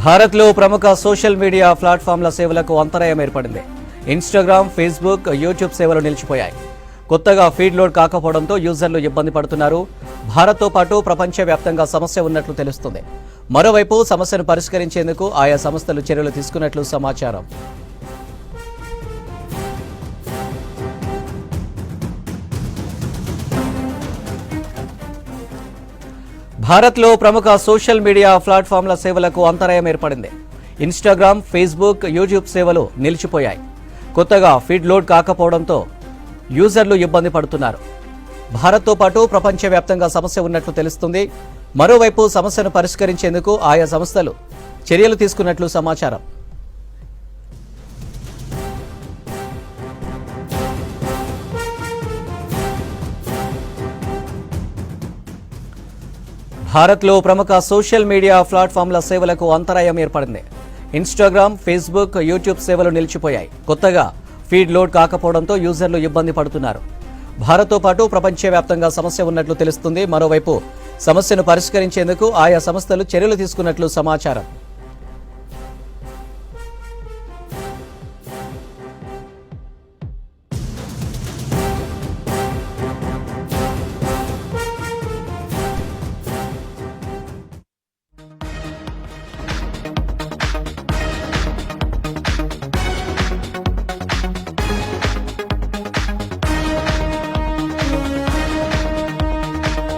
భారత్లో ప్రముఖ social media ప్లాట్ఫామ్ల సేవలకు అంతరాయం ఏర్పడింది. ఇన్స్టాగ్రామ్, ఫేస్బుక్, యూట్యూబ్ సేవలు నిలిచిపోయాయి. కొత్తగా ఫీడ్ లోడ్ కాకపోవడంతో యూజర్లు ఇబ్బంది పడుతున్నారు. భారత్తో పాటు ప్రపంచవ్యాప్తంగా సమస్య ఉన్నట్లు తెలుస్తుంది. మరోవైపు సమస్యను పరిష్కరించేందుకు ఆయా సంస్థలు చర్యలు తీసుకున్నట్లు సమాచారం. భారత్లో ప్రముఖ సోషల్ మీడియా ప్లాట్ఫామ్ల సేవలకు అంతరాయం ఏర్పడింది. ఇన్స్టాగ్రామ్, ఫేస్బుక్, యూట్యూబ్ సేవలు నిలిచిపోయాయి. కొత్తగా ఫీడ్ లోడ్ కాకపోవడంతో యూజర్లు ఇబ్బంది పడుతున్నారు. భారత్తో పాటు ప్రపంచవ్యాప్తంగా సమస్య ఉన్నట్లు తెలుస్తుంది. మరోవైపు సమస్యను పరిష్కరించేందుకు ఆయా సంస్థలు చర్యలు తీసుకున్నట్లు సమాచారం. భారత్లో ప్రముఖ సోషల్ మీడియా ప్లాట్ఫామ్ల సేవలకు అంతరాయం ఏర్పడింది. ఇన్స్టాగ్రామ్, ఫేస్బుక్, యూట్యూబ్ సేవలు నిలిచిపోయాయి. కొత్తగా ఫీడ్ లోడ్ కాకపోవడంతో యూజర్లు ఇబ్బంది పడుతున్నారు. భారత్తో పాటు ప్రపంచవ్యాప్తంగా సమస్య ఉన్నట్లు తెలుస్తుంది. మరోవైపు సమస్యను పరిష్కరించేందుకు ఆయా సంస్థలు చర్యలు తీసుకున్నట్లు సమాచారం.